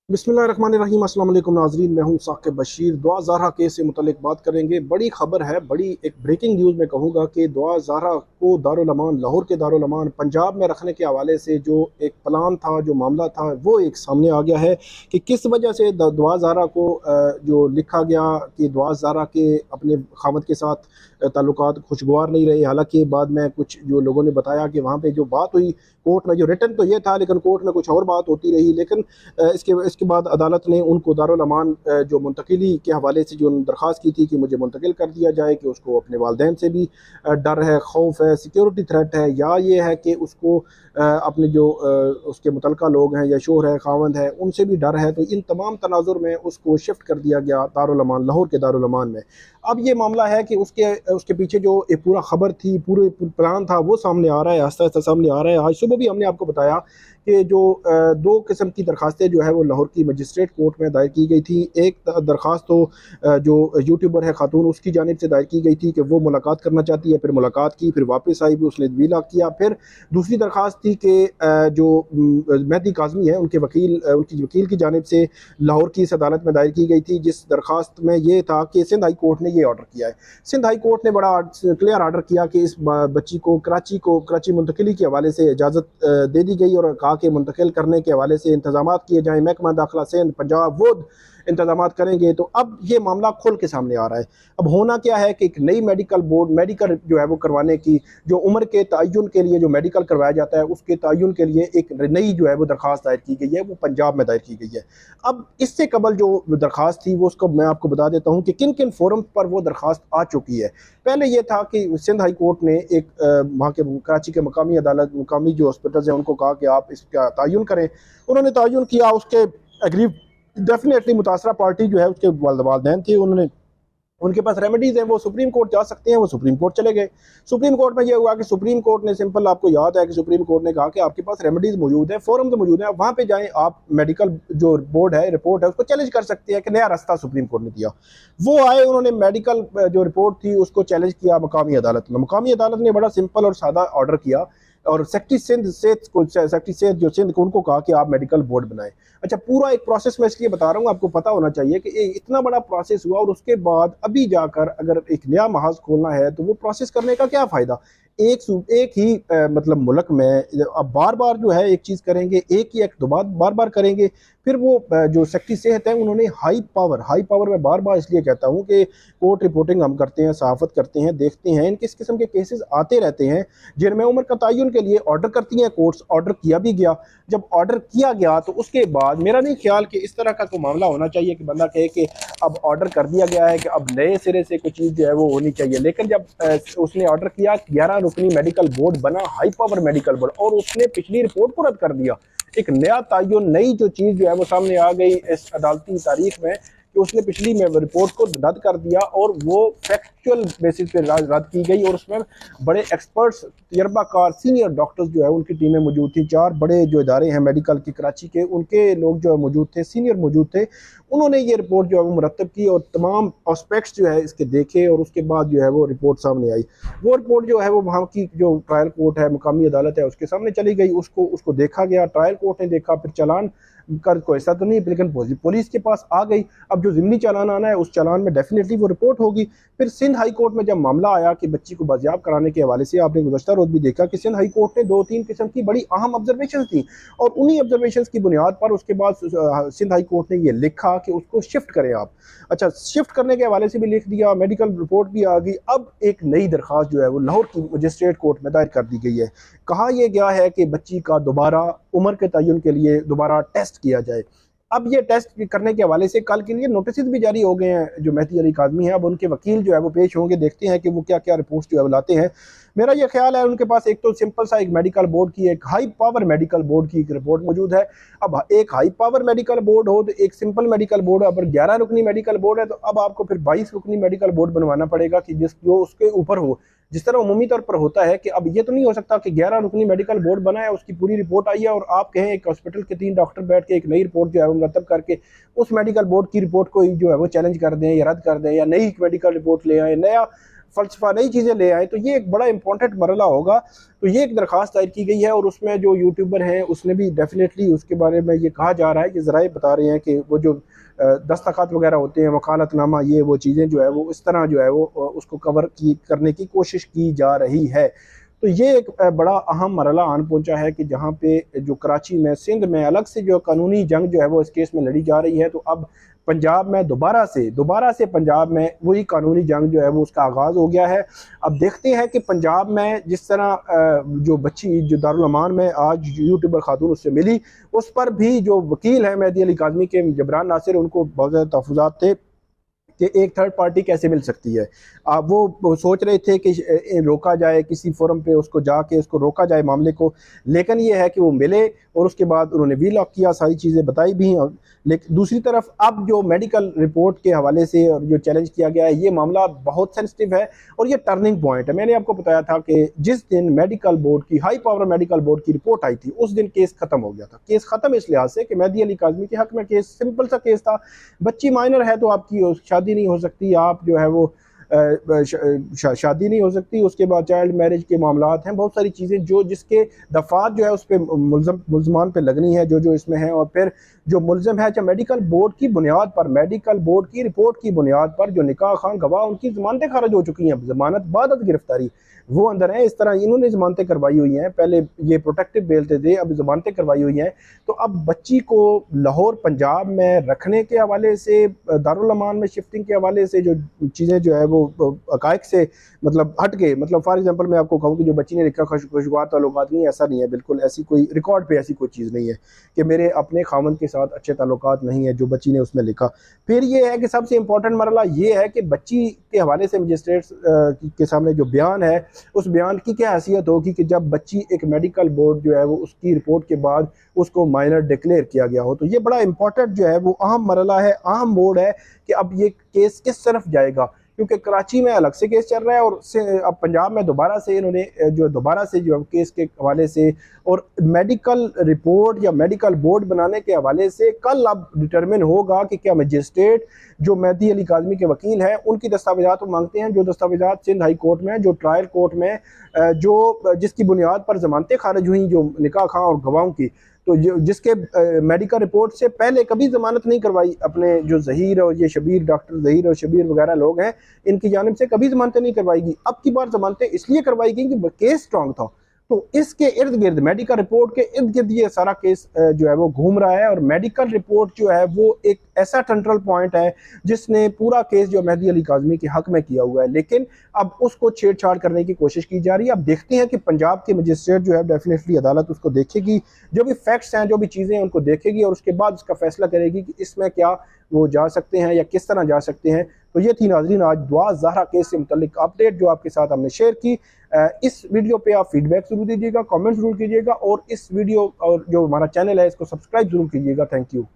बिस्मिल्लाहिर्रहमानिर्रहीम। अस्सलाम वालेकुम नाज़रीन, मैं हूं साकिब बशीर। दुआ ज़हरा केस से मुतल्लिक बात करेंगे। बड़ी खबर है, बड़ी एक ब्रेकिंग न्यूज़ में कहूँगा कि दुआ ज़हरा को दारुल अमान, लाहौर के दारुल अमान पंजाब में रखने के हवाले से जो एक प्लान था, जो मामला था, वो एक सामने आ गया है कि किस वजह से दुआ ज़हरा को जो लिखा गया कि दुआ ज़हरा के अपने खामद के साथ ताल्लुकात खुशगवार नहीं रहे। हालांकि बाद में कुछ जो लोगों ने बताया कि वहाँ पे जो बात हुई कोर्ट में, जो रिटर्न तो ये था लेकिन कोर्ट में कुछ और बात होती रही। लेकिन इसके बाद अदालत ने उनको दारुल अमान जो मुंतकिली के हवाले से जो दरख्वास्त की थी कि मुझे मुंतकिल कर दिया जाए, कि उसको अपने वालदैन से भी डर है, खौफ है, सिक्योरिटी थ्रेट है, या ये है कि उसको अपने जो उसके मुतलका लोग हैं या शोहर है, खावंद है, उनसे भी डर है। तो इन तमाम तनाजुर में उसको शिफ्ट कर दिया गया दारुल अमान, लाहौर के दारुल अमान में। अब ये मामला है कि उसके उसके पीछे जो एक पूरा खबर थी, पूरे प्लान था, वो सामने आ रहा है, आहिस्ता आहिस्ता सामने आ रहा है। आज सुबह भी हमने आपको बताया कि जो दो किस्म की दरखास्तें जो है वो लाहौर की मजिस्ट्रेट कोर्ट में दायर की गई थी। एक दरख्वास्त तो जो यूट्यूबर है खातून, उसकी जानिब से दायर की गई थी कि वो मुलाकात करना चाहती है, फिर मुलाकात की, फिर वापस आई भी, उसने वीला किया। फिर दूसरी दरख्वास्त थी कि जो मेहदी काज़मी है, उनकी वकील की जानिब से लाहौर की इस अदालत में दायर की गई थी, जिस दरख्वास्त में ये था कि सिंध हाई कोर्ट ने ये ऑर्डर किया है। सिंध हाई कोर्ट ने बड़ा क्लियर ऑर्डर किया कि इस बच्ची को कराची मुंतकिली के हवाले से इजाज़त दे दी गई और कहा कि मुंतकिल करने के हवाले से इंतजाम किए जाएँ। महकमा दाखिला सिंध, पंजाब वो इंतजाम करेंगे। तो अब ये मामला खुल के सामने आ रहा है। अब होना क्या है कि एक नई मेडिकल बोर्ड, मेडिकल जो है वो करवाने की, जो उम्र के तयन के लिए जो मेडिकल करवाया जाता है, उसके तयन के लिए एक नई जो है वो दरख्वास्त दायर की गई है, वो पंजाब में दायर की गई है। अब इससे कबल जो दरख्वास्त थी वो उसको मैं आपको बता देता हूँ कि किन किन फोरम पर वो दरख्वास्त आ चुकी है। पहले ये था कि सिंध हाई कोर्ट ने एक वहाँ के कराची के मकामी अदालत, मकामी जो हॉस्पिटल्स हैं, उनको कहा कि आप इसका तयन करें। उन्होंने तयन किया, उसके एग्री डेफिनेटली मुतासरा पार्टी जो है उसके वालदैन थे, उन्होंने उनके पास रेमेडीज हैं, वो सुप्रीम कोर्ट जा सकते हैं, वो सुप्रीम कोर्ट चले गए। सुप्रीम कोर्ट में ये हुआ कि सुप्रीम कोर्ट ने सिंपल, आपको याद है कि सुप्रीम कोर्ट ने कहा कि आपके पास रेमेडीज मौजूद है, फोरम तो मौजूद है, आप वहाँ पे जाएं, आप मेडिकल जो बोर्ड है, रिपोर्ट है, उसको चैलेंज कर सकते हैं। कि नया रास्ता सुप्रीम कोर्ट ने दिया। वो आए, उन्होंने मेडिकल जो रिपोर्ट थी उसको चैलेंज किया मकामी अदालत में। मकामी अदालत ने बड़ा सिंपल और सादा ऑर्डर किया और सेक्रेटरी सेहत जो सिंध को, उनको कहा कि आप मेडिकल बोर्ड बनाएं। अच्छा, पूरा एक प्रोसेस मैं इसलिए बता रहा हूँ, आपको पता होना चाहिए कि इतना बड़ा प्रोसेस हुआ और उसके बाद अभी जाकर अगर एक नया महाज खोलना है तो वो प्रोसेस करने का क्या फ़ायदा। एक ही मतलब मुल्क में अब बार बार जो है एक चीज़ करेंगे, एक ही एक्ट बार बार करेंगे। फिर वो जो सेक्रेटरी सेहत है, उन्होंने हाई पावर में बार बार इसलिए कहता हूँ कि कोर्ट रिपोर्टिंग हम करते हैं, सहाफ़त करते हैं, देखते हैं, इन किस किस्म के केसेस आते रहते हैं जिनमें उम्र का तयन के लिए ऑर्डर करती हैं कोर्ट्स। ऑर्डर किया भी गया। जब ऑर्डर किया गया तो उसके बाद मेरा नहीं ख्याल कि इस तरह का कोई मामला होना चाहिए कि बंदा कहे कि अब ऑर्डर कर दिया गया है कि अब नए सिरे से कोई चीज़ जो है वो होनी चाहिए। लेकिन जब उसने ऑर्डर किया, 11 रुकनी मेडिकल बोर्ड बना, हाई पावर मेडिकल बोर्ड, और उसने पिछली रिपोर्ट को रद्द कर दिया। एक नया तयन, नई जो चीज़ जो है वो सामने आ गई इस अदालती तारीख में कि उसने पिछली में रिपोर्ट को रद्द कर दिया और वो फैक्चुअल बेसिस पे रद्द की गई। और उसमें बड़े एक्सपर्ट्स, तजर्बाकार सीनियर डॉक्टर्स जो है उनकी टीमें मौजूद थी। 4 बड़े जो इदारे हैं मेडिकल के कराची के, उनके लोग जो है मौजूद थे, सीनियर मौजूद थे। उन्होंने ये रिपोर्ट जो है वो मुरतब की और तमाम एस्पेक्ट्स जो है इसके देखे और उसके बाद जो है वो रिपोर्ट सामने आई। वो रिपोर्ट जो है वो वहाँ की जो ट्रायल कोर्ट है, मुकामी अदालत है, उसके सामने चली गई। उसको देखा गया, ट्रायल कोर्ट ने देखा, फिर चालान कर कोई ऐसा तो नहीं, लेकिन पुलिस के पास आ गई। अब जो ज़िमनी चालान आना है, उस चालान में डेफिनेटली वो रिपोर्ट होगी। फिर सिंध हाई कोर्ट में जब मामला आया कि बच्ची को बाजियाब कराने के हवाले से, आपने गुज़श्ता रोज़ भी देखा कि सिंध हाई कोर्ट ने 2-3 किस्म की बड़ी अहम ऑब्जर्वेशन थी और उन्हीं ऑब्जर्वेशन की बुनियाद पर उसके बाद सिंध हाई कोर्ट ने ये लिखा कि उसको शिफ्ट करें आप। अच्छा, शिफ्ट करने के हवाले से भी लिख दिया, मेडिकल रिपोर्ट भी आ गई। अब एक नई दरख्वास्त जो है वो लाहौर की मजिस्ट्रेट कोर्ट में दायर कर दी गई है। कहा यह गया है कि बच्ची का दोबारा उम्र के तयन के लिए दोबारा टेस्ट किया जाए। अब ये टेस्ट करने के हवाले से कल के लिए नोटिस भी जारी हो गए हैं जो मेहदी अली काज़मी है। अब उनके वकील जो है वो पेश होंगे, देखते हैं कि वो क्या क्या रिपोर्ट्स जो है वो लाते हैं। मेरा ये ख्याल है उनके पास एक तो सिंपल सा एक मेडिकल बोर्ड की, एक हाई पावर मेडिकल बोर्ड की एक रिपोर्ट मौजूद है। अब एक हाई पावर मेडिकल बोर्ड हो तो एक सिंपल मेडिकल बोर्ड है। अगर 11 रुकनी मेडिकल बोर्ड है तो अब आपको फिर 22 रुकनी मेडिकल बोर्ड बनवाना पड़ेगा कि जो उसके ऊपर हो, जिस तरह उमूमी तौर पर होता है। कि अब ये तो नहीं हो सकता कि 11 रुकनी मेडिकल बोर्ड बना है, उसकी पूरी रिपोर्ट आई है और आप कहें एक हॉस्पिटल के 3 डॉक्टर बैठ के एक नई रिपोर्ट जो है वो मुरतब करके उस मेडिकल बोर्ड की रिपोर्ट को ही जो है वो चैलेंज कर दें या रद्द कर दें, या नई मेडिकल रिपोर्ट ले आए, नया फ़लसफ़ा, नई चीज़ें ले आएँ, तो ये एक बड़ा इंपॉर्टेंट मरला होगा। तो ये एक दरख्वास्त दायर की गई है और उसमें जो यूट्यूबर हैं उसने भी डेफिनेटली उसके बारे में ये कहा जा रहा है कि ज़राए बता रहे हैं कि वो जो दस्तखत वगैरह होते हैं, वकालतनामा, ये वो चीज़ें जो है वो इस तरह जो है वो उसको कवर करने की कोशिश की जा रही है। तो ये एक बड़ा अहम मरला आन पहुंचा है कि जहाँ पे जो कराची में, सिंध में अलग से जो कानूनी जंग जो है वो इस केस में लड़ी जा रही है, तो अब पंजाब में दोबारा से पंजाब में वही कानूनी जंग जो है वो उसका आगाज़ हो गया है। अब देखते हैं कि पंजाब में जिस तरह जो बच्ची जो दारुल अमान में आज यूट्यूबर खातून उससे मिली, उस पर भी जो वकील है मेहदी अली काज़मी के, जबरान नासिर, उनको बहुत ज़्यादा तहफ़्फ़ुज़ात थे कि एक थर्ड पार्टी कैसे मिल सकती है। वो सोच रहे थे कि रोका जाए, किसी फोरम पे उसको जाके उसको रोका जाए मामले को, लेकिन ये है कि वो मिले और उसके बाद उन्होंने वी लॉक किया, सारी चीज़ें बताई भी। लेकिन दूसरी तरफ अब जो मेडिकल रिपोर्ट के हवाले से और जो चैलेंज किया गया है, ये मामला बहुत सेंसिटिव है और ये टर्निंग पॉइंट है। मैंने आपको बताया था कि जिस दिन मेडिकल बोर्ड की, हाई पावर मेडिकल बोर्ड की रिपोर्ट आई थी, उस दिन केस ख़त्म हो गया था। केस ख़त्म इस लिहाज से कि मेहदी अली काज़मी के हक़ में केस सिंपल सा केस था। बच्ची माइनर है तो आपकी शादी नहीं हो सकती, आप जो है वो शादी नहीं हो सकती। उसके बाद चाइल्ड मैरिज के मामलात हैं, बहुत सारी चीज़ें जो जिसके दफ़ात जो है उस पर मुल्ज़मान पे लगनी है, जो इसमें हैं। और फिर जो मुल्ज़म है, चाहे मेडिकल बोर्ड की बुनियाद पर, मेडिकल बोर्ड की रिपोर्ट की बुनियाद पर जो निकाह खां गवाह, उनकी ज़मानतें खारिज हो चुकी हैं, ज़मानत बाद गिरफ्तारी, वो अंदर हैं। इस तरह इन्होंने ज़मानतें करवाई हुई हैं, पहले ये प्रोटेक्टिव बेल थे, अब ज़मानतें करवाई हुई हैं। तो अब बच्ची को लाहौर पंजाब में रखने के हवाले से, दारुल अमान में शिफ्टिंग के हवाले से जो चीज़ें जो है वो हक़ाइक़ से मतलब हट के, मतलब फॉर एग्जांपल मैं आपको कहूँ कि जो बच्ची ने लिखा खुशगवार ताल्लुकात नहीं, ऐसा नहीं है, बिल्कुल ऐसी कोई रिकॉर्ड पे ऐसी कोई चीज़ नहीं है कि मेरे अपने खामन के साथ अच्छे ताल्लुकात नहीं है जो बच्ची ने उसमें लिखा। फिर ये है कि सबसे इंपॉर्टेंट मरला ये है कि बच्ची के हवाले से मजिस्ट्रेट्स के सामने जो बयान है, उस बयान की क्या हैसियत होगी कि जब बच्ची एक मेडिकल बोर्ड जो है वो उसकी रिपोर्ट के बाद उसको माइनर डिक्लेयर किया गया हो। तो ये बड़ा इंपॉर्टेंट जो है वो अहम मरला है, अहम मोड़ है कि अब ये केस किस तरफ जाएगा, क्योंकि कराची में अलग से केस चल रहा है और अब पंजाब में दोबारा से इन्होंने जो केस के हवाले से और मेडिकल रिपोर्ट या मेडिकल बोर्ड बनाने के हवाले से कल अब डिटरमिन होगा कि क्या मजिस्ट्रेट जो मेहदी अली काज़मी के वकील हैं उनकी दस्तावेजात वो मांगते हैं, जो दस्तावेजात सिंध हाई कोर्ट में, जो ट्रायल कोर्ट में जो जिसकी बुनियाद पर ज़मानतें खारिज हुई, जो निकाह खां और गवाहों की, तो जिसके मेडिकल रिपोर्ट से पहले कभी ज़मानत नहीं करवाई, अपने जो ज़हीर और ये शबीर, डॉक्टर ज़हीर और शबीर वगैरह लोग हैं, इनकी जानिब से कभी ज़मानतें नहीं करवाएगी। अब की बार ज़मानतें इसलिए करवाई गई कि केस स्ट्रॉन्ग था, तो इसके इर्द गिर्द, मेडिकल रिपोर्ट के इर्द गिर्द ये सारा केस जो है वो घूम रहा है। और मेडिकल रिपोर्ट जो है वो एक ऐसा सेंट्रल पॉइंट है जिसने पूरा केस जो मेहदी अली काज़मी के हक में किया हुआ है, लेकिन अब उसको छेड़छाड़ करने की कोशिश की जा रही है। अब देखते हैं कि पंजाब के मजिस्ट्रेट जो है डेफिनेटली अदालत उसको देखेगी, जो भी फैक्ट्स हैं, जो भी चीज़ें हैं, उनको देखेगी और उसके बाद उसका फैसला करेगी कि इसमें क्या वो जा सकते हैं या किस तरह जा सकते हैं। तो ये थी नाज़रीन आज दुआ ज़हरा केस से मुतल्लिक अपडेट जो आपके साथ हमने शेयर की। इस वीडियो पे आप फीडबैक जरूर दीजिएगा, कमेंट जरूर कीजिएगा और इस वीडियो और जो हमारा चैनल है इसको सब्सक्राइब जरूर कीजिएगा। Thank you.